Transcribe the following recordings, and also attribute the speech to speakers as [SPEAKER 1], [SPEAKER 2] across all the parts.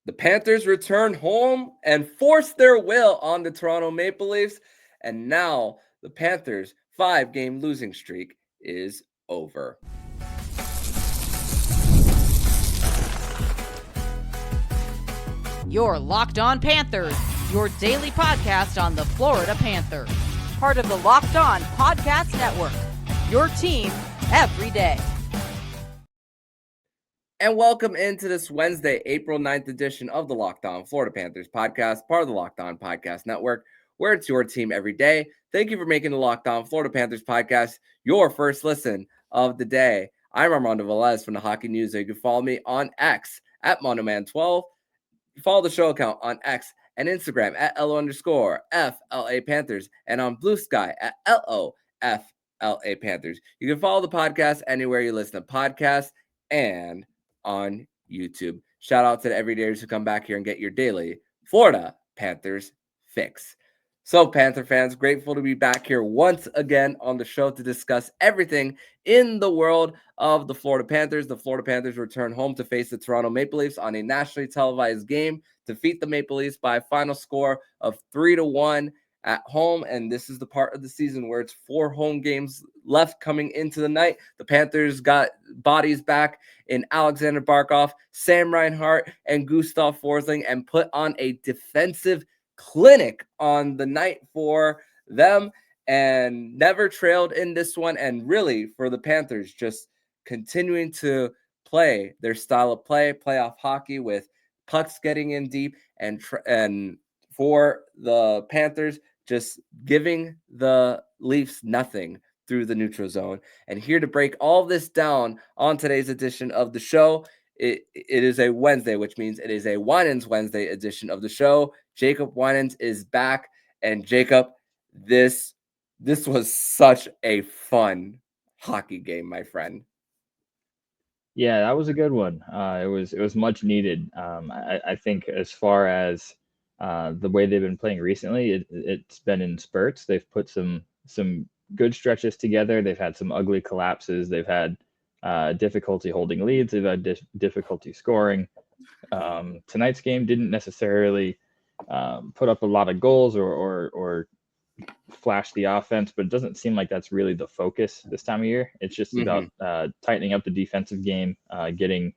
[SPEAKER 1] The Panthers return home and force their will on the Toronto Maple Leafs. And now the Panthers' 5-game losing streak is over.
[SPEAKER 2] You're Locked On Panthers, your daily podcast on the Florida Panthers. Part of the Locked On Podcast Network, your team every day.
[SPEAKER 1] And welcome into this Wednesday, April 9th edition of the Locked On Florida Panthers podcast, part of the Locked On Podcast Network, where it's your team every day. Thank you for making the Locked On Florida Panthers podcast your first listen of the day. I'm Armando Velez from the Hockey News. You can follow me on X at Monoman12. Follow the show account on X and Instagram at LO_FLA Panthers and on Blue Sky at LOFLA Panthers. You can follow the podcast anywhere you listen to podcasts and on YouTube. Shout out to the everydayers who come back here and get your daily Florida Panthers fix. So, Panther fans, grateful to be back here once again on the show to discuss everything in the world of the Florida Panthers. The Florida Panthers return home to face the Toronto Maple Leafs on a nationally televised game, defeat the Maple Leafs by a final score of 3-1 at home. And this is the part of the season where it's 4 home games left coming into the night. The Panthers got bodies back in Alexander Barkov, Sam Reinhart, and Gustav Forsling and put on a defensive clinic on the night for them and never trailed in this one. And really for the Panthers, just continuing to play their style of play, playoff hockey with pucks getting in deep, and for the Panthers, just giving the Leafs nothing through the neutral zone. And here to break all of this down on today's edition of the show, it is a Wednesday, which means it is a Winans Wednesday edition of the show. Jacob Winans is back. And Jacob, this was such a fun hockey game, my friend.
[SPEAKER 3] Yeah, that was a good one. It was much needed. I think as far as the way they've been playing recently, it's been in spurts. They've put some good stretches together. They've had some ugly collapses. They've had difficulty holding leads. They've had difficulty scoring. Tonight's game didn't necessarily put up a lot of goals or flash the offense, but it doesn't seem like that's really the focus this time of year. It's just about tightening up the defensive game, getting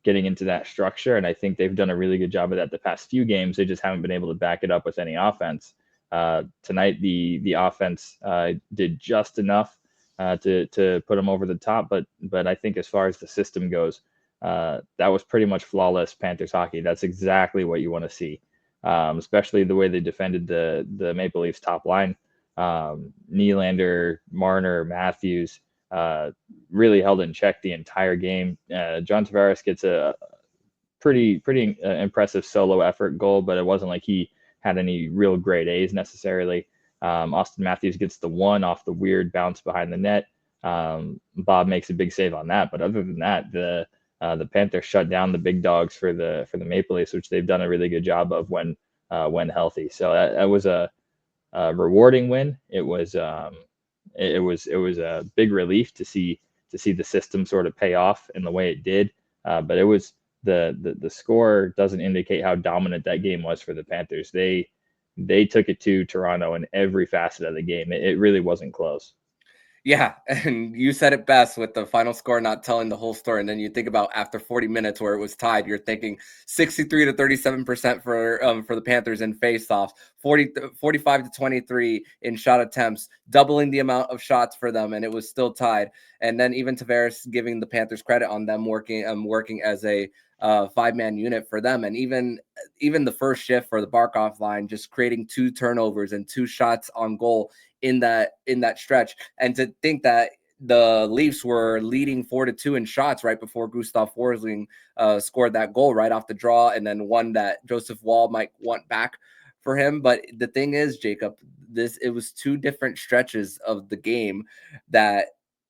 [SPEAKER 3] into that structure. And I think they've done a really good job of that the past few games. They just haven't been able to back it up with any offense. Tonight, the offense did just enough to put them over the top. But I think as far as the system goes, that was pretty much flawless Panthers hockey. That's exactly what you want to see, especially the way they defended the Maple Leafs top line. Nylander, Marner, Matthews really held in check the entire game. John Tavares gets a pretty impressive solo effort goal, but it wasn't like he had any real grade A's necessarily. Austin Matthews gets the one off the weird bounce behind the net. Bob makes a big save on that, but other than that, the Panthers shut down the big dogs for the Maple Leafs, which they've done a really good job of when healthy. So that was a rewarding win. It was a big relief to see the system sort of pay off in the way it did. But it was the score doesn't indicate how dominant that game was for the Panthers. They took it to Toronto in every facet of the game. It really wasn't close.
[SPEAKER 1] Yeah, and you said it best with the final score not telling the whole story. And then you think about after 40 minutes where it was tied, you're thinking 63 to 37% for the Panthers in faceoffs, 45 to 23 in shot attempts, doubling the amount of shots for them, and it was still tied. And then even Tavares giving the Panthers credit on them working as a 5-man unit for them. And even the first shift for the Barkov line, just creating 2 turnovers and 2 shots on goal in that stretch. And to think that the Leafs were leading 4-2 in shots right before Gustav Forsling scored that goal right off the draw, and then one that Joseph Woll might want back for him. But the thing is, Jacob, it was 2 different stretches of the game that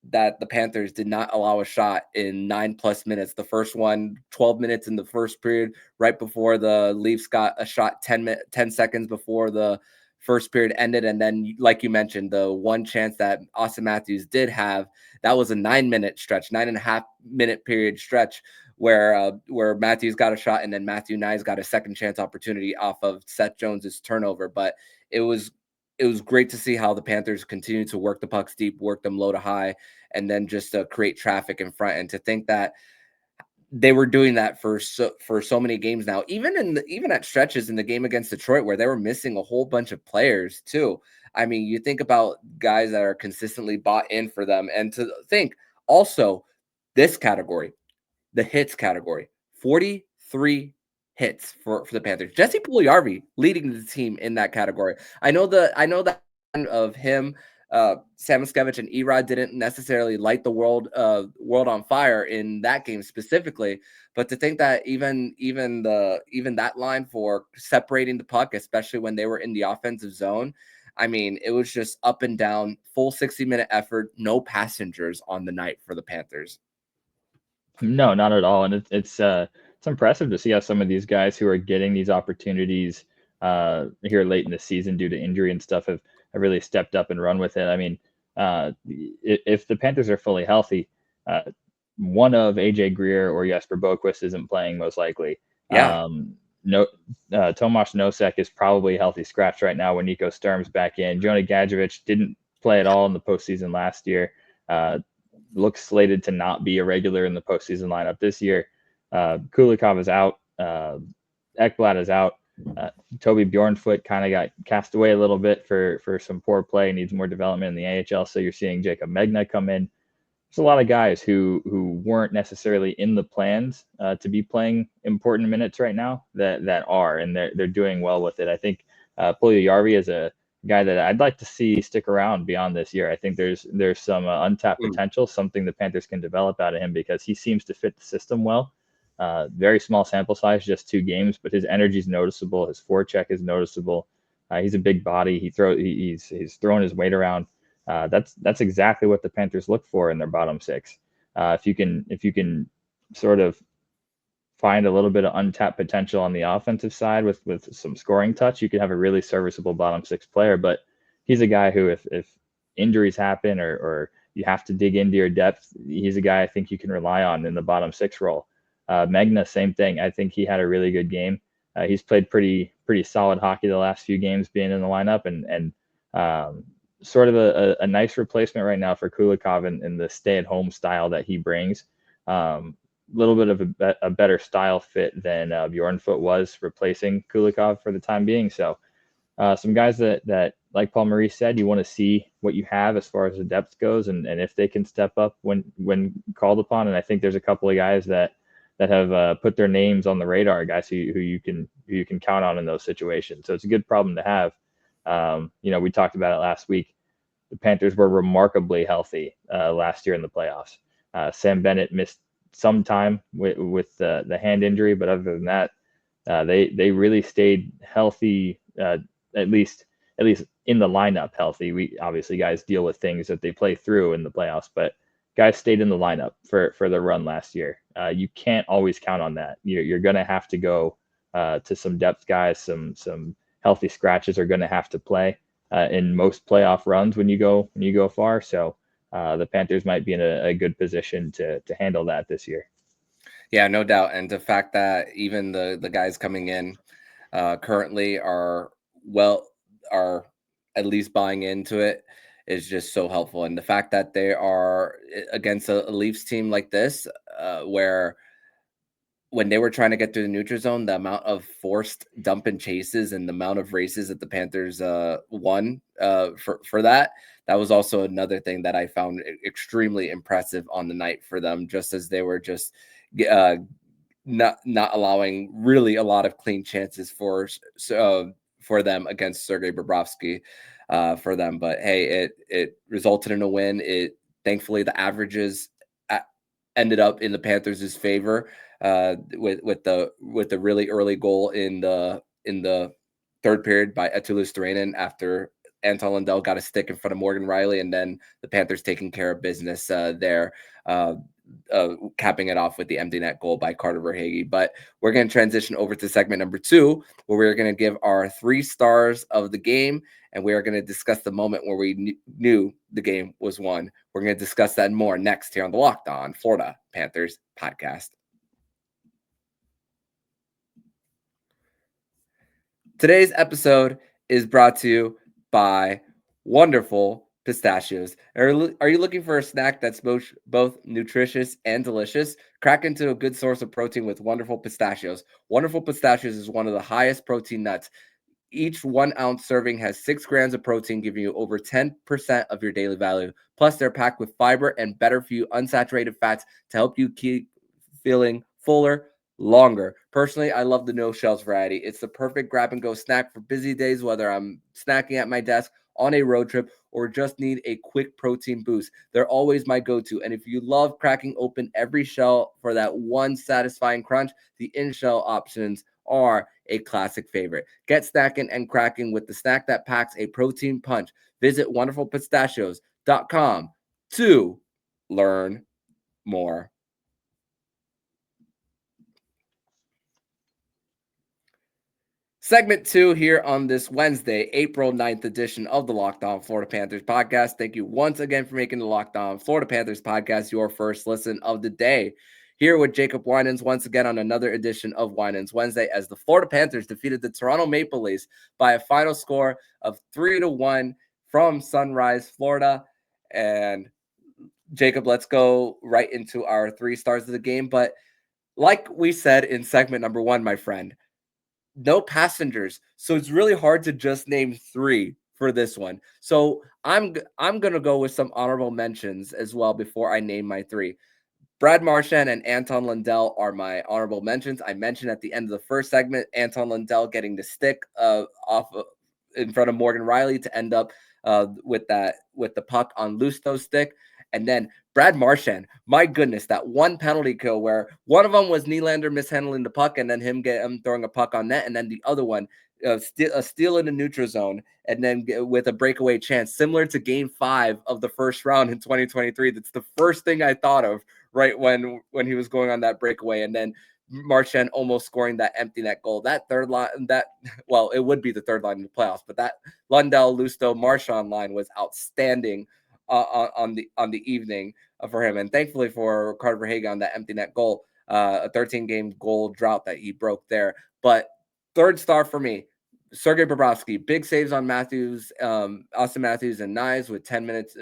[SPEAKER 1] the Panthers did not allow a shot in 9+ minutes. The first one, 12 minutes in the first period, right before the Leafs got a shot 10 seconds before the first period ended. And then, like you mentioned, the one chance that Austin Matthews did have, that was a 9-minute stretch, 9.5-minute period stretch where Matthews got a shot and then Matthew Nyes got a second chance opportunity off of Seth Jones's turnover. But it was great to see how the Panthers continue to work the pucks deep, work them low to high, and then just create traffic in front. And to think that they were doing that for so many games now, even at stretches in the game against Detroit where they were missing a whole bunch of players too. I mean, you think about guys that are consistently bought in for them, and to think also this category, the hits category, 43 hits for the Panthers. Jesse Puljujarvi leading the team in that category. I know that of him, Sam Bennett and Erod didn't necessarily light the world on fire in that game specifically, but to think that even that line for separating the puck, especially when they were in the offensive zone, I mean, it was just up and down, full 60-minute effort, no passengers on the night for the Panthers.
[SPEAKER 3] No, not at all. And it's impressive to see how some of these guys who are getting these opportunities here late in the season due to injury and stuff have really stepped up and run with it. I mean, if the Panthers are fully healthy, one of AJ Greer or Jesper Boquist isn't playing most likely.
[SPEAKER 1] Yeah.
[SPEAKER 3] Tomas Nosek is probably a healthy scratch right now when Nico Sturm's back in. Jonah Gadjevich didn't play at all in the postseason last year. Looks slated to not be a regular in the postseason lineup this year. Kulikov is out. Ekblad is out. Toby Bjornfoot kind of got cast away a little bit for some poor play, needs more development in the AHL. So you're seeing Jacob Megna come in. There's a lot of guys who weren't necessarily in the plans to be playing important minutes right now that are, and they're doing well with it. I think Puljujarvi is a guy that I'd like to see stick around beyond this year. I think there's some untapped potential, something the Panthers can develop out of him because he seems to fit the system well. Very small sample size, just 2 games, but his energy is noticeable. His forecheck is noticeable. He's a big body. He's throwing his weight around. That's exactly what the Panthers look for in their bottom 6. If you can sort of find a little bit of untapped potential on the offensive side with some scoring touch, you could have a really serviceable bottom 6 player. But he's a guy who, if injuries happen or you have to dig into your depth, he's a guy I think you can rely on in the bottom 6 role. Megna, same thing. I think he had a really good game. He's played pretty solid hockey the last few games being in the lineup, and sort of a nice replacement right now for Kulikov in the stay-at-home style that he brings. Little bit of a better style fit than Bjornfoot was replacing Kulikov for the time being. So some guys that like Paul Maurice said, you want to see what you have as far as the depth goes, and if they can step up when called upon. And I think there's a couple of guys that have put their names on the radar, guys who you can count on in those situations. So it's a good problem to have. We talked about it last week. The Panthers were remarkably healthy last year in the playoffs. Sam Bennett missed some time with the hand injury, but other than that, they really stayed healthy, at least in the lineup healthy. We obviously, guys deal with things that they play through in the playoffs, but guys stayed in the lineup for the run last year. You can't always count on that. You're going to have to go to some depth guys. Some healthy scratches are going to have to play in most playoff runs when you go far. So the Panthers might be in a good position to handle that this year.
[SPEAKER 1] Yeah, no doubt. And the fact that even the guys coming in currently are at least buying into it is just so helpful. And the fact that they are against a Leafs team like this, where when they were trying to get through the neutral zone, the amount of forced dump and chases and the amount of races that the Panthers won for that was also another thing that I found extremely impressive on the night for them, just as they were just not allowing really a lot of clean chances for them against Sergei Bobrovsky for them. But hey, it resulted in a win. Thankfully the averages ended up in the Panthers' favor with the really early goal in the third period by Eetu Luostarinen after Anton Lundell got a stick in front of Morgan Riley, and then the Panthers taking care of business there, capping it off with the empty net goal by Carter Verhaeghe. But we're going to transition over to segment number 2, where we're going to give our 3 stars of the game, and we are going to discuss the moment where we knew the game was won. We're going to discuss that more next here on the Locked On Florida Panthers podcast. Today's episode is brought to you by wonderful pistachios. Are you looking for a snack that's both nutritious and delicious? Crack into a good source of protein with wonderful pistachios. Wonderful pistachios is one of the highest protein nuts. Each 1 ounce serving has 6 grams of protein, giving you over 10% of your daily value. Plus, they're packed with fiber and better for you unsaturated fats to help you keep feeling fuller longer. Personally, I love the no shells variety. It's the perfect grab and go snack for busy days, whether I'm snacking at my desk, on a road trip, or just need a quick protein boost. They're always my go-to. And if you love cracking open every shell for that one satisfying crunch, the in-shell options are a classic favorite. Get snacking and cracking with the snack that packs a protein punch. Visit wonderfulpistachios.com to learn more. Segment 2 here on this Wednesday, April 9th edition of the Locked On Florida Panthers podcast. Thank you once again for making the Locked On Florida Panthers podcast your first listen of the day. Here with Jacob Winans once again on another edition of Winans Wednesday as the Florida Panthers defeated the Toronto Maple Leafs by a final score of 3-1 from Sunrise, Florida. And Jacob, let's go right into our 3 stars of the game. But like we said in segment number 1, my friend, no passengers, so it's really hard to just name 3 for this one. So I'm gonna go with some honorable mentions as well before I name my 3. Brad Marchand and Anton Lundell are my honorable mentions. I mentioned at the end of the first segment, Anton Lundell getting the stick in front of Morgan Riley to end up with the puck on Lusto's stick. And then Brad Marchand, my goodness, that one penalty kill where one of them was Nylander mishandling the puck and then him throwing a puck on net, and then the other one a steal in the neutral zone, and then with a breakaway chance, similar to Game 5 of the first round in 2023. That's the first thing I thought of right when he was going on that breakaway, and then Marchand almost scoring that empty net goal. That third line, it would be the third line in the playoffs, but that Lundell, Lusto, Marchand line was outstanding on the evening for him, and thankfully for Carter Verhaeghe on that empty net goal, a 13-game goal drought that he broke there. But third star for me, Sergei Bobrovsky, big saves on Matthews, Austin Matthews, and Knies with 10 minutes,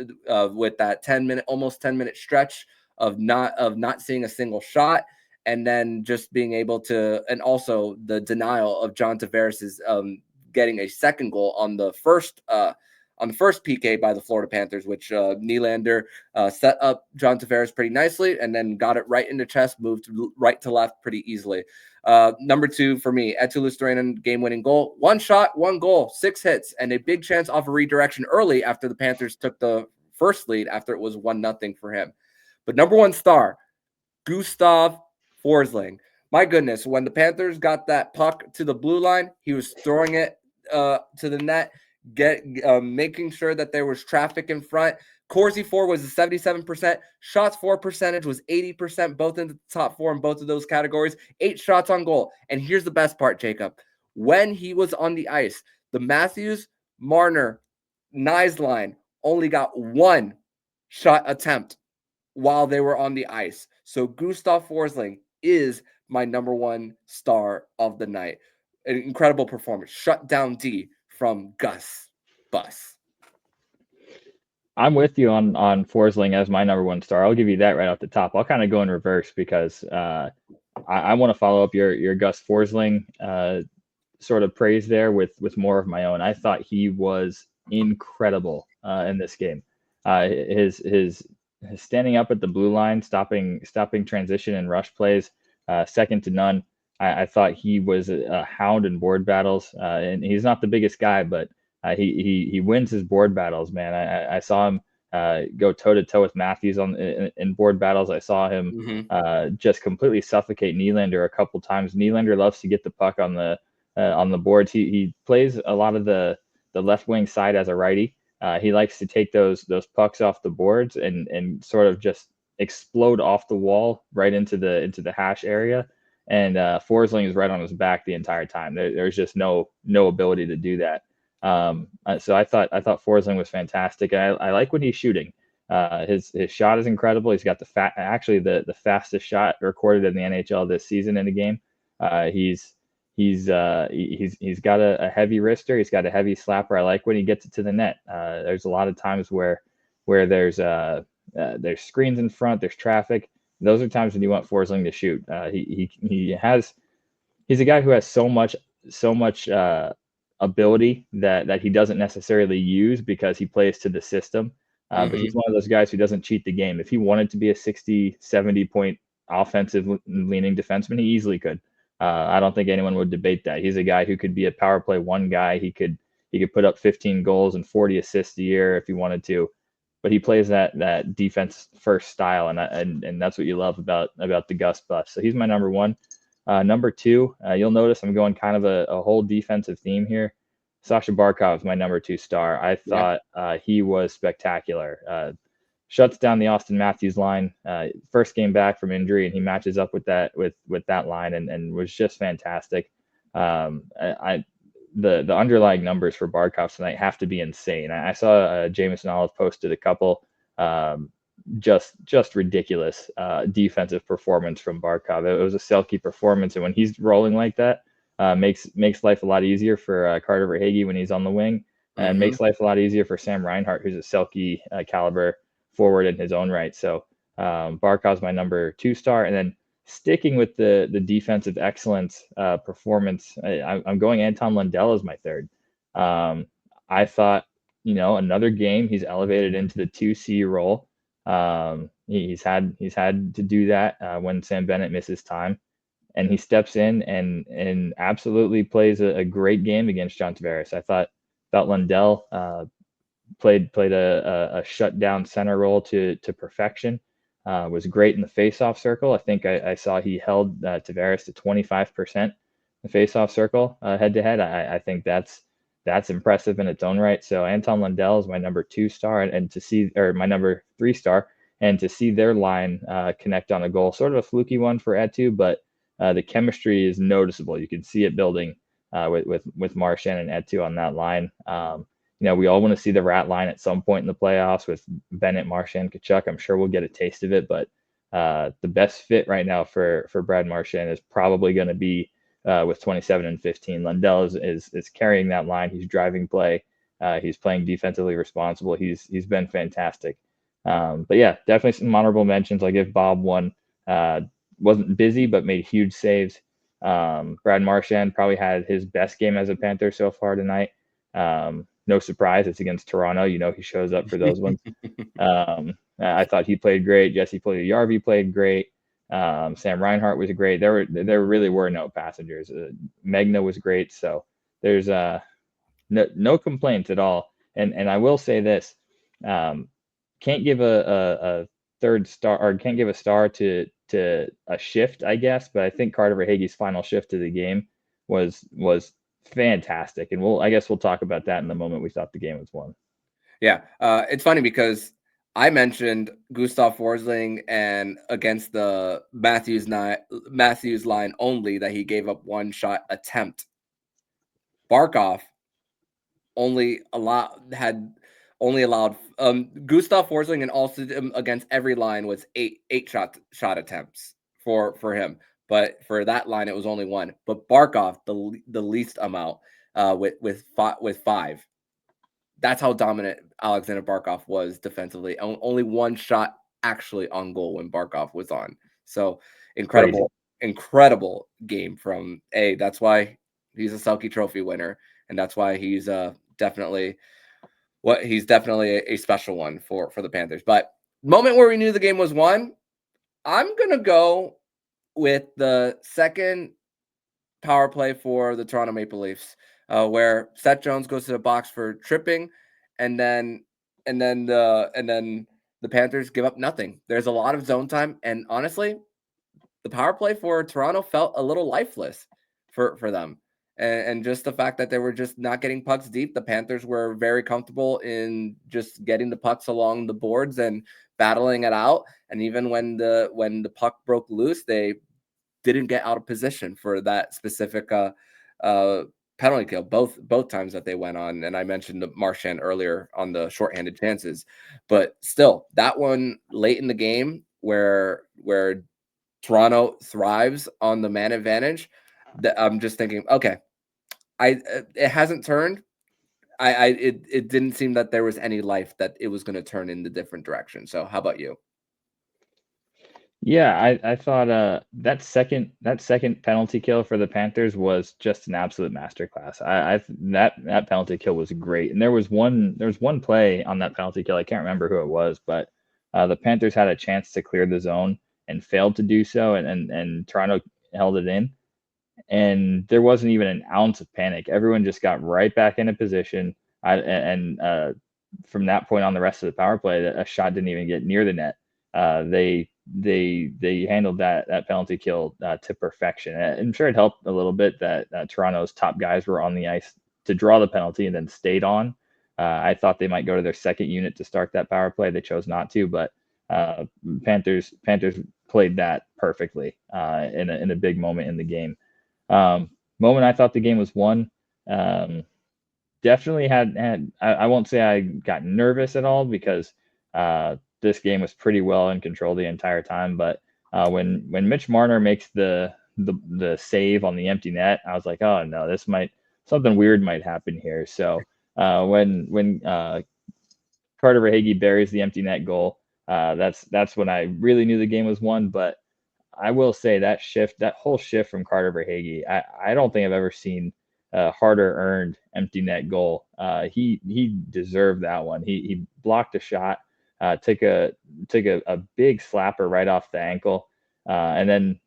[SPEAKER 1] with that 10-minute, almost 10-minute stretch of not seeing a single shot, and then just being able to, and also the denial of John Tavares's getting a second goal on the first PK by the Florida Panthers, which Nylander set up John Tavares pretty nicely and then got it right in the chest, moved right to left pretty easily. Number 2 for me, Eetu Luostarinen, game-winning goal. 1 shot, 1 goal, 6 hits, and a big chance off a redirection early after the Panthers took the first lead after it was 1-0 for him. But number 1 star, Gustav Forsling. My goodness, when the Panthers got that puck to the blue line, he was throwing it to the net, making sure that there was traffic in front. Corsi 4 was a 77%. Shots 4 percentage was 80%, both in the top 4 in both of those categories. 8 shots on goal. And here's the best part, Jacob. When he was on the ice, the Matthews, Marner, Knies line only got 1 shot attempt while they were on the ice. So Gustav Forsling is my number 1 star of the night. An incredible performance. Shut down D from Gus Bus.
[SPEAKER 3] I'm with you on Forsling as my number 1 star. I'll give you that right off the top. I'll kind of go in reverse because I want to follow up your Gus Forsling sort of praise there with more of my own. I thought he was incredible in this game. His standing up at the blue line, stopping transition and rush plays, second to none. I thought he was a hound in board battles, and he's not the biggest guy, but he wins his board battles, man. I saw him go toe-to-toe with Matthews in board battles. I saw him just completely suffocate Nylander a couple times. Nylander loves to get the puck on the boards. He plays a lot of the left wing side as a righty. He likes to take those pucks off the boards and sort of just explode off the wall right into the hash area. And Forsling is right on his back the entire time. There's just no ability to do that. So I thought Forsling was fantastic. I like when he's shooting. His shot is incredible. He's got the fastest shot recorded in the NHL this season in a game. He's got a heavy wrister. He's got a heavy slapper. I like when he gets it to the net. There's a lot of times where there's screens in front, there's traffic. Those are times when you want Forsling to shoot. He's a guy who has so much ability that he doesn't necessarily use because he plays to the system. But he's one of those guys who doesn't cheat the game. If he wanted to be a 60, 70 point offensive leaning defenseman, he easily could. I don't think anyone would debate that. He's a guy who could be a power play one guy. He could put up 15 goals and 40 assists a year if he wanted to. But he plays that defense first style, and that's what you love about the Gus bus. So he's my number one. Number two, you'll notice I'm going kind of a whole defensive theme here. Sasha Barkov is my number 2 star. I thought he was spectacular. Shuts down the Austin Matthews line. First game back from injury, and he matches up with that line and was just fantastic. The underlying numbers for Barkov tonight have to be insane. I saw Jameson Olive posted a couple just ridiculous defensive performance from Barkov. It was a Selke performance, and when he's rolling like that, makes life a lot easier for Carter Verhaeghe when he's on the wing, and makes life a lot easier for Sam Reinhart, who's a Selke caliber forward in his own right. So Barkov's my number 2 star, and then sticking with the defensive excellence performance, I'm going Anton Lundell as my third. I thought, another game he's elevated into the 2C role. He's had to do that when Sam Bennett misses time, and he steps in and absolutely plays a great game against John Tavares. I thought Lundell played a shutdown center role to perfection. Was great in the faceoff circle. I think I saw he held Tavares to 25% the faceoff circle head to head. I think that's impressive in its own right. So Anton Lundell is my number 2 star, and to see, or my number 3 star, and to see their line connect on a goal, sort of a fluky one for Eetu, but the chemistry is noticeable. You can see it building with Marchand and Eetu on that line. We all want to see the Rat line at some point in the playoffs with Bennett, Marchand, Tkachuk. I'm sure we'll get a taste of it, but the best fit right now for Brad Marchand is probably going to be with 27 and 15. Lundell is carrying that line. He's driving play. He's playing defensively responsible. He's been fantastic. But yeah, definitely some honorable mentions. I'll give Bob one. Wasn't busy, but made huge saves. Brad Marchand probably had his best game as a Panther so far tonight. No surprise, it's against Toronto. He shows up for those ones. I thought he played great. Jesse Puljujarvi played great. Sam Reinhart was great. There really were no passengers. Megna was great. So there's no complaints at all. And I will say this: can't give a 3rd star, or can't give a star to a shift, I guess. But I think Carter Verhaeghe's final shift of the game was fantastic, and I guess we'll talk about that in the moment we thought the game was won.
[SPEAKER 1] Yeah, it's funny because I mentioned Gustav Forsling, and against the Matthews line only, that he gave up 1 shot attempt. Barkov only allowed Gustav Forsling, and also against every line was eight shot attempts for him. But for that line, it was only 1. But Barkov, the least amount, with 5. That's how dominant Alexander Barkov was defensively. Only 1 shot actually on goal when Barkov was on. So incredible game from A. That's why he's a Selke Trophy winner, and that's why he's definitely a special one for the Panthers. But moment where we knew the game was won, I'm gonna go with the second power play for the Toronto Maple Leafs, where Seth Jones goes to the box for tripping, and then the Panthers give up nothing. There's a lot of zone time, and honestly, the power play for Toronto felt a little lifeless for them. And just the fact that they were just not getting pucks deep. The Panthers were very comfortable in just getting the pucks along the boards and battling it out. And even when the puck broke loose, they didn't get out of position for that specific penalty kill both times that they went on. And I mentioned the Marchand earlier on the shorthanded chances, but still that one late in the game where Toronto thrives on the man advantage. I'm just thinking, okay, it hasn't turned. It didn't seem that there was any life that it was going to turn in the different direction. So how about you?
[SPEAKER 3] Yeah, I thought that second penalty kill for the Panthers was just an absolute masterclass. That penalty kill was great, and there was one play on that penalty kill. I can't remember who it was, but the Panthers had a chance to clear the zone and failed to do so, and Toronto held it in, and there wasn't even an ounce of panic. Everyone just got right back into position, from that point on, the rest of the power play, a shot didn't even get near the net. They handled that penalty kill to perfection. I'm sure it helped a little bit that Toronto's top guys were on the ice to draw the penalty and then stayed on. I thought they might go to their second unit to start that power play. They chose not to, but Panthers played that perfectly in a big moment in the game. Moment I thought the game was won. Definitely had I won't say I got nervous at all, because this game was pretty well in control the entire time. But when Mitch Marner makes the save on the empty net, I was like, oh no, something weird might happen here. So when Carter Verhaeghe buries the empty net goal, that's when I really knew the game was won. But I will say that whole shift from Carter Verhaeghe, I don't think I've ever seen a harder earned empty net goal. He deserved that one. He blocked a shot, took a big slapper right off the ankle, and then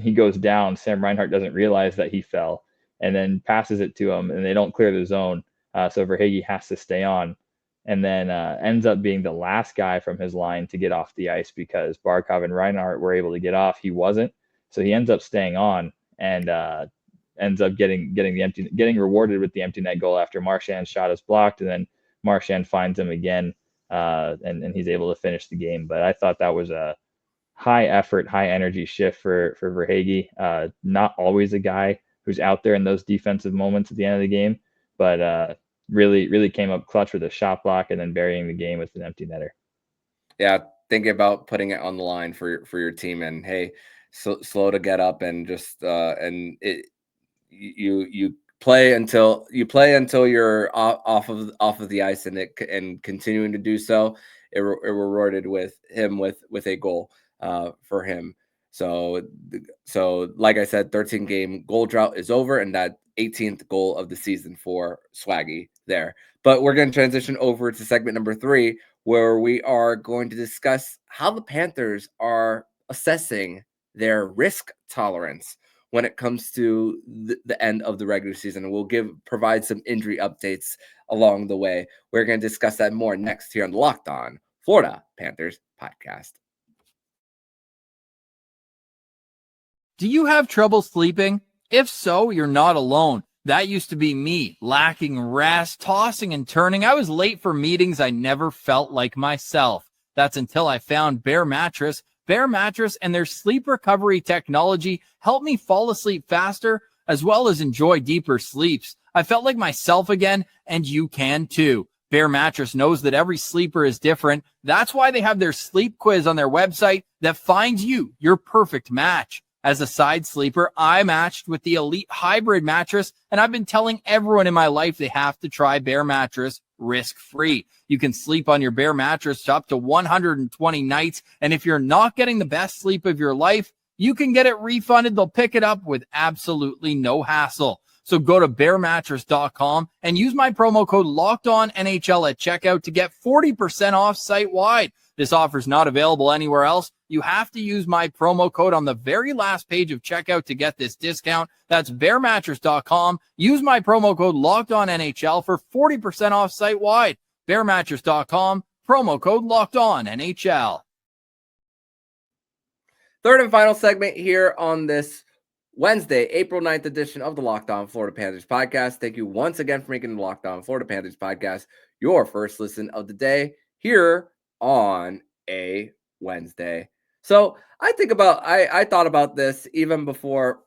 [SPEAKER 3] he goes down. Sam Reinhart doesn't realize that he fell, and then passes it to him, and they don't clear the zone. So Verhaeghe has to stay on, and then ends up being the last guy from his line to get off the ice, because Barkov and Reinhart were able to get off. He wasn't, so he ends up staying on, and ends up getting rewarded with the empty net goal after Marchand's shot is blocked, and then Marchand finds him again, and he's able to finish the game. But I thought that was a high effort, high energy shift for Verhaeghe. Not always a guy who's out there in those defensive moments at the end of the game, but really came up clutch with a shot block and then burying the game with an empty netter.
[SPEAKER 1] Yeah, thinking about putting it on the line for your team, and hey, slow to get up, and just and it you play until you're off of the ice, and continuing to do so, it rewarded with a goal for him. So like I said, 13 game goal drought is over, and that 18th goal of the season for Swaggy there. But we're going to transition over to segment number 3, where we are going to discuss how the Panthers are assessing their risk tolerance when it comes to the end of the regular season. We'll provide some injury updates along the way. We're going to discuss that more next here on the Locked On Florida Panthers podcast.
[SPEAKER 4] Do you have trouble sleeping? If so, you're not alone. That used to be me, lacking rest, tossing and turning. I was late for meetings. I never felt like myself. That's until I found Bare Mattress. Bare Mattress and their sleep recovery technology helped me fall asleep faster, as well as enjoy deeper sleeps. I felt like myself again, and you can too. Bare Mattress knows that every sleeper is different. That's why they have their sleep quiz on their website that finds you your perfect match. As a side sleeper, I matched with the Elite Hybrid mattress, and I've been telling everyone in my life they have to try Bare Mattress risk-free. You can sleep on your Bare Mattress up to 120 nights, and if you're not getting the best sleep of your life, you can get it refunded. They'll pick it up with absolutely no hassle. So go to bearmattress.com and use my promo code LOCKEDONNHL at checkout to get 40% off site-wide. This offer is not available anywhere else. You have to use my promo code on the very last page of checkout to get this discount. That's bearmattress.com. Use my promo code LOCKEDONNHL for 40% off site-wide. Bearmattress.com, promo code LOCKEDONNHL.
[SPEAKER 1] Third and final segment here on this Wednesday, April 9th edition of the Locked On Florida Panthers podcast. Thank you once again for making the Locked On Florida Panthers podcast your first listen of the day here on a Wednesday. So I thought about this even before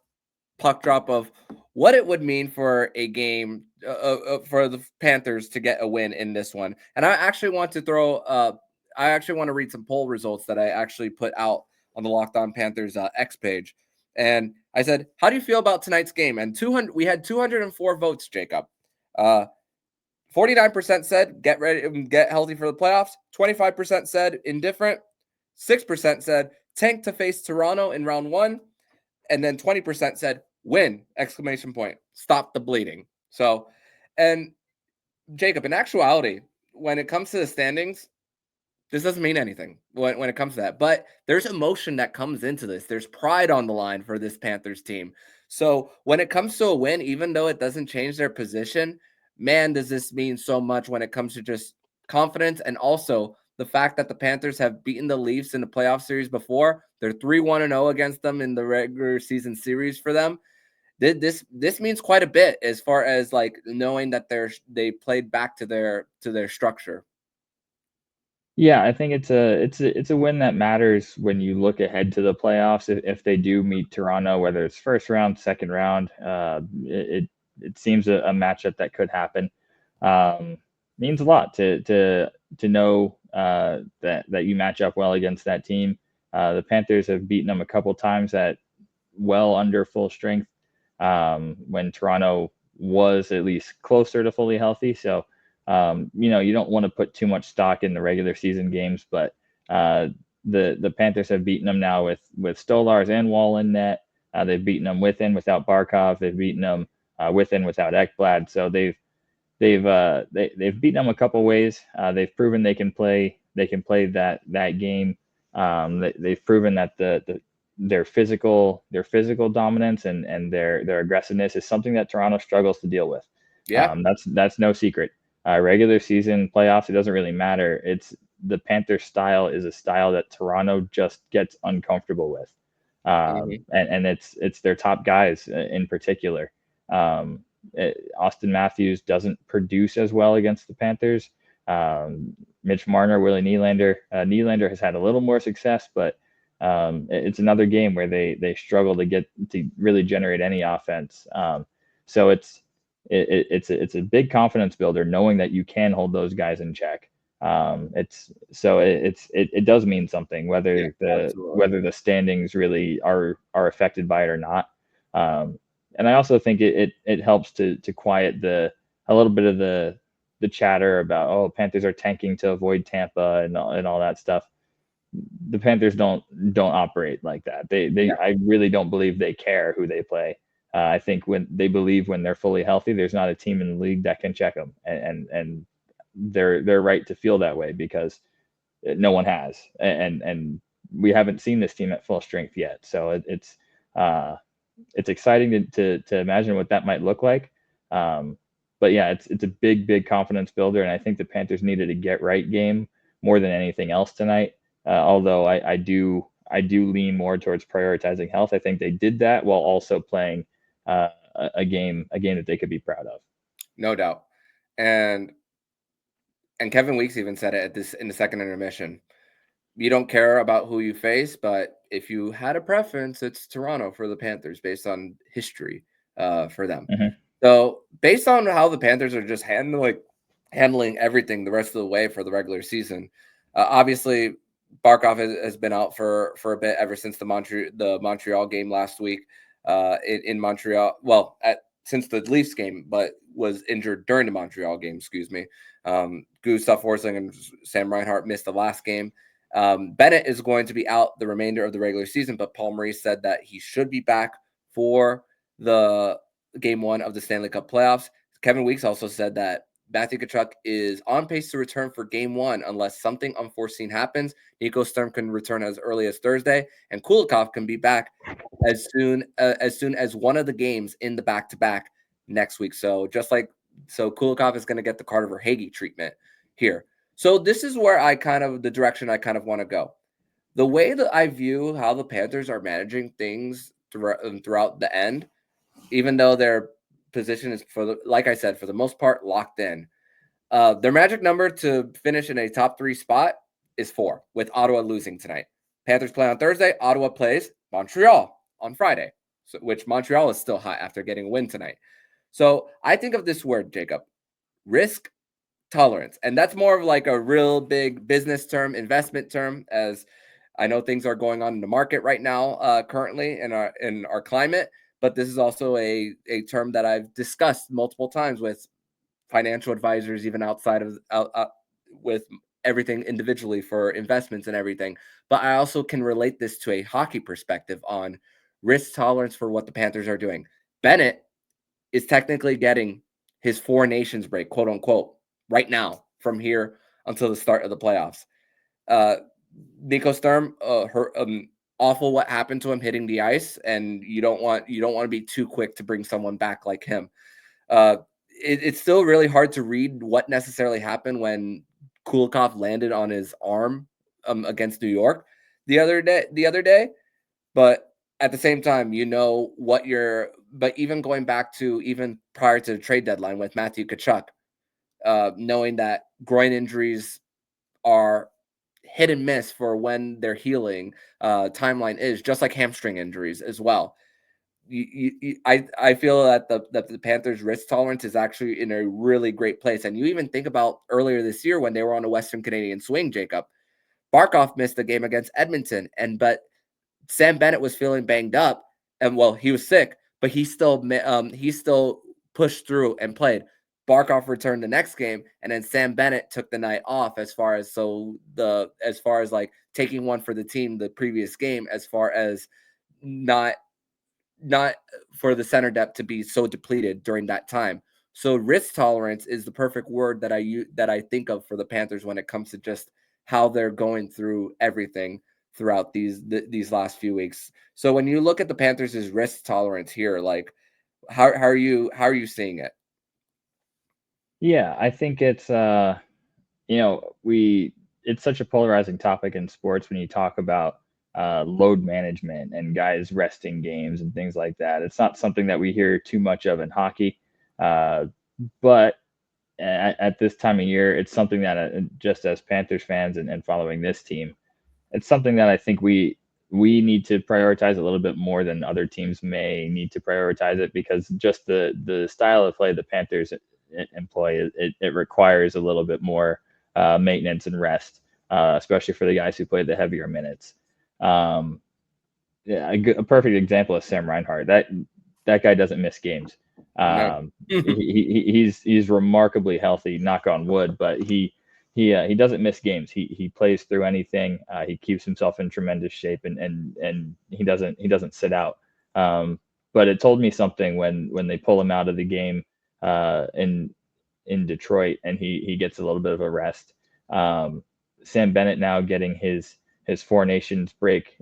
[SPEAKER 1] puck drop of what it would mean for a game for the Panthers to get a win in this one. And I actually want to read some poll results that I actually put out on the Locked On Panthers X page. And I said, how do you feel about tonight's game? And we had 204 votes, Jacob. 49% said get ready, get healthy for the playoffs. 25% said indifferent. 6% said tank to face Toronto in round 1. And then 20% said win, exclamation point, stop the bleeding. So, and Jacob, in actuality, when it comes to the standings, this doesn't mean anything when it comes to that. But there's emotion that comes into this. There's pride on the line for this Panthers team. So when it comes to a win, even though it doesn't change their position, man, does this mean so much when it comes to just confidence, and also the fact that the Panthers have beaten the Leafs in the playoff series before. They're 3-1-0 against them in the regular season series for them. This means quite a bit as far as like knowing that they played back to their structure.
[SPEAKER 3] Yeah, I think it's a win that matters when you look ahead to the playoffs. If they do meet Toronto, whether it's first round, second round, it seems a matchup that could happen. Means a lot to know that you match up well against that team. The Panthers have beaten them a couple times at well under full strength when Toronto was at least closer to fully healthy. So you don't want to put too much stock in the regular season games, but the Panthers have beaten them now with Stolars and Wall in net. They've beaten them with and without Barkov. They've beaten them with and without Ekblad. So they've beaten them a couple ways. They've proven they can play that game. They've proven that their physical dominance and their aggressiveness is something that Toronto struggles to deal with.
[SPEAKER 1] Yeah,
[SPEAKER 3] that's no secret. Regular season, playoffs, it doesn't really matter. It's the Panther style is a style that Toronto just gets uncomfortable with, and it's their top guys in particular. Austin Matthews doesn't produce as well against the Panthers. Mitch Marner, Willie Nylander. Nylander has had a little more success, but it's another game where they struggle to really generate any offense. So it's a big confidence builder knowing that you can hold those guys in check. It does mean something whether the standings really are affected by it or not. And I also think it helps to quiet a little bit of the chatter about Panthers are tanking to avoid Tampa and all that stuff. The Panthers don't operate like that. I really don't believe they care who they play. I think when they're fully healthy, there's not a team in the league that can check them, and they're right to feel that way because no one has, and we haven't seen this team at full strength yet. So it's exciting to imagine what that might look like. But yeah, it's a big confidence builder, and I think the Panthers needed a get right game more than anything else tonight. Although I do lean more towards prioritizing health. I think they did that while also playing a game that they could be proud of.
[SPEAKER 1] No doubt. And Kevin Weeks even said it in the second intermission. You don't care about who you face, but if you had a preference, it's Toronto for the Panthers based on history for them.
[SPEAKER 3] Mm-hmm.
[SPEAKER 1] So based on how the Panthers are just handling everything the rest of the way for the regular season, obviously Barkov has been out for a bit ever since the Montreal game last week in Montreal. Well, since the Leafs game, but was injured during the Montreal game. Excuse me. Gustav Forsling and Sam Reinhart missed the last game. Bennett is going to be out the remainder of the regular season, but Paul Maurice said that he should be back for the game 1 of the Stanley Cup playoffs. Kevin Weeks also said that Matthew Tkachuk is on pace to return for game 1 unless something unforeseen happens. Nico Sturm can return as early as Thursday, and Kulikov can be back as soon as one of the games in the back-to-back next week. So Kulikov is going to get the Carter Verhaeghe treatment here. So this is where the direction I kind of want to go. The way that I view how the Panthers are managing things throughout the end, even though their position is like I said, for the most part locked in. Their magic number to finish in a top 3 spot is 4, with Ottawa losing tonight. Panthers play on Thursday. Ottawa plays Montreal on Friday, which Montreal is still hot after getting a win tonight. So I think of this word, Jacob, risk tolerance. And that's more of like a real big business term, investment term, as I know things are going on in the market right now, currently in our climate, but this is also a term that I've discussed multiple times with financial advisors, even outside of with everything individually for investments and everything. But I also can relate this to a hockey perspective on risk tolerance for what the Panthers are doing. Bennett is technically getting his 4 nations break, quote unquote, right now from here until the start of the playoffs. Nico Sturm, awful what happened to him hitting the ice, and you don't want to be too quick to bring someone back like him. It's still really hard to read what necessarily happened when Kulikov landed on his arm against New York the other day, but at the same time, but even going back to even prior to the trade deadline with Matthew Tkachuk, knowing that groin injuries are hit and miss for when their healing timeline is, just like hamstring injuries as well. I feel that the Panthers' risk tolerance is actually in a really great place. And you even think about earlier this year when they were on a Western Canadian swing, Jacob. Barkov missed the game against Edmonton, but Sam Bennett was feeling banged up, and he was sick, but he still pushed through and played. Barkov returned the next game, and then Sam Bennett took the night off as far as like taking one for the team the previous game, as far as not for the center depth to be so depleted during that time. So risk tolerance is the perfect word that I think of for the Panthers when it comes to just how they're going through everything throughout these last few weeks. So when you look at the Panthers' risk tolerance here, like how are you seeing it?
[SPEAKER 3] Yeah, I think it's it's such a polarizing topic in sports when you talk about load management and guys resting games and things like that. It's not something that we hear too much of in hockey, but at this time of year, it's something that just as Panthers fans and following this team, it's something that I think we need to prioritize a little bit more than other teams may need to prioritize it, because just the style of play the Panthers employ, it requires a little bit more maintenance and rest, especially for the guys who play the heavier minutes. Yeah, a perfect example is Sam Reinhart. That guy doesn't miss games.
[SPEAKER 1] No.
[SPEAKER 3] He's remarkably healthy, knock on wood, but he doesn't miss games. He plays through anything. He keeps himself in tremendous shape, and he doesn't sit out. But it told me something when they pull him out of the game in Detroit, and he gets a little bit of a rest. Sam Bennett now getting his 4 nations break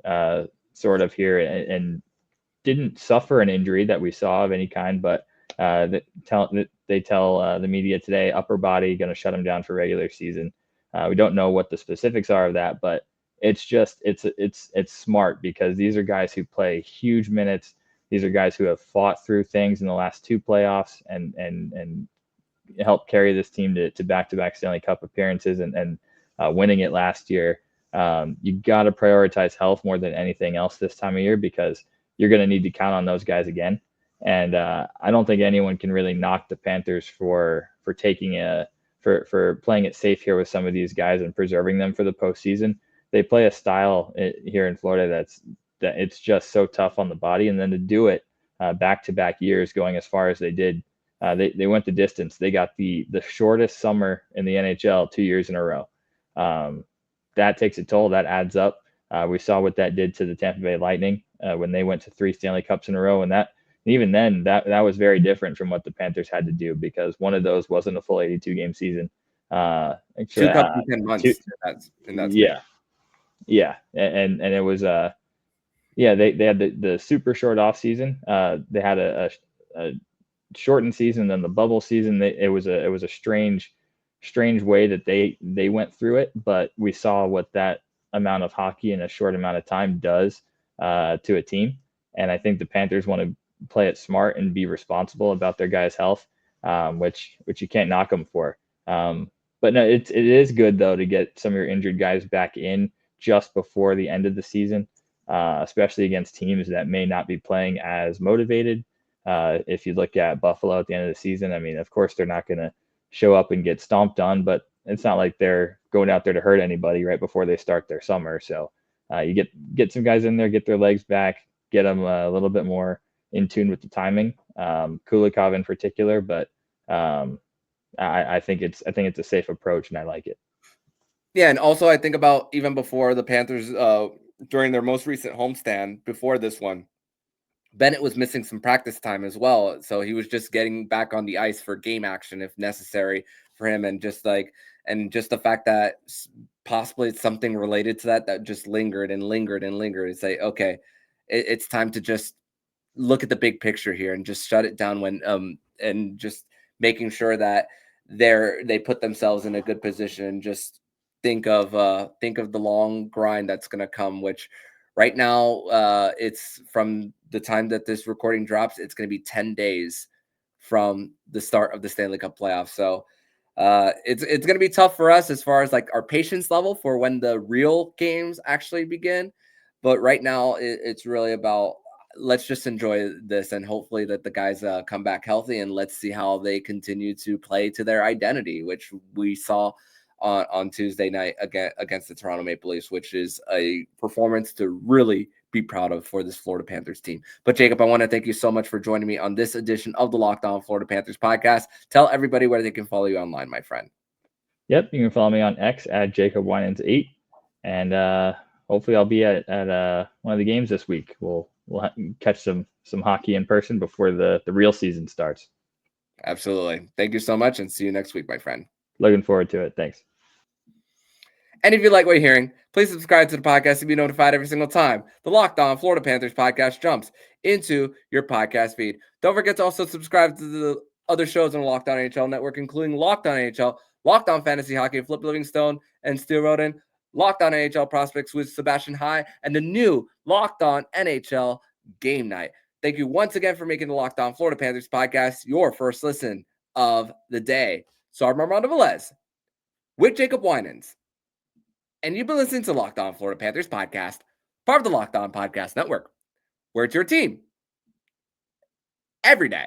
[SPEAKER 3] sort of here, and didn't suffer an injury that we saw of any kind, but they tell the media today, upper body, going to shut him down for regular season. We don't know what the specifics are of that, but it's smart, because these are guys who play huge minutes. These are guys who have fought through things in the last 2 playoffs and helped carry this team to back-to-back Stanley Cup appearances and winning it last year. You got to prioritize health more than anything else this time of year, because you're going to need to count on those guys again. And I don't think anyone can really knock the Panthers for playing it safe here with some of these guys and preserving them for the postseason. They play a style here in Florida that it's just so tough on the body, and then to do it back-to-back years, going as far as they did, they went the distance. They got the shortest summer in the NHL 2 years in a row. That takes a toll. That adds up. We saw what that did to the Tampa Bay Lightning when they went to 3 Stanley Cups in a row, and even then, that was very different from what the Panthers had to do, because one of those wasn't a full 82-game season.
[SPEAKER 1] Actually, 2 cups in 10 months.
[SPEAKER 3] Yeah, and it was they had the super short off season. They had a shortened season, then the bubble season. It was a strange way that they went through it, but we saw what that amount of hockey in a short amount of time does to a team. And I think the Panthers want to play it smart and be responsible about their guys' health, which you can't knock them for. But no, it is good though to get some of your injured guys back in just before the end of the season, especially against teams that may not be playing as motivated. If you look at Buffalo at the end of the season, I mean, of course they're not going to show up and get stomped on, but it's not like they're going out there to hurt anybody right before they start their summer. So You get some guys in there, get their legs back, get them a little bit more in tune with the timing. Kulikov in particular, but I think it's a safe approach, and I like it.
[SPEAKER 1] Yeah, and also I think about even before the Panthers, during their most recent homestand before this one, Bennett was missing some practice time as well, so he was just getting back on the ice for game action if necessary for him, and just the fact that possibly it's something related to that just lingered and lingered and lingered. It's like, okay, it's time to just look at the big picture here and just shut it down when and just making sure that they put themselves in a good position and just think of the long grind that's going to come, which right now it's from the time that this recording drops, it's going to be 10 days from the start of the Stanley Cup playoffs. So it's going to be tough for us as far as like our patience level for when the real games actually begin. But right now it's really about, let's just enjoy this, and hopefully that the guys come back healthy, and let's see how they continue to play to their identity, which we saw on Tuesday night against the Toronto Maple Leafs, which is a performance to really be proud of for this Florida Panthers team. But Jacob, I want to thank you so much for joining me on this edition of the Locked On Florida Panthers podcast. Tell everybody where they can follow you online, my friend.
[SPEAKER 3] Yep, you can follow me on X at Jacob Winans 8, and hopefully I'll be at one of the games this week. We'll catch some hockey in person before the real season starts.
[SPEAKER 1] Absolutely. Thank you so much, and see you next week, my friend.
[SPEAKER 3] Looking forward to it. Thanks.
[SPEAKER 1] And if you like what you're hearing, please subscribe to the podcast to be notified every single time the Locked On Florida Panthers podcast jumps into your podcast feed. Don't forget to also subscribe to the other shows on the Locked On NHL network, including Locked On NHL, Locked On Fantasy Hockey, Flip Livingstone and Steel Roden, Locked On NHL Prospects with Sebastian High, and the new Locked On NHL Game Night. Thank you once again for making the Locked On Florida Panthers podcast your first listen of the day. So I'm Armando Velez with Jacob Winans, and you've been listening to Locked On Florida Panthers podcast, part of the Locked On Podcast Network, where it's your team every day.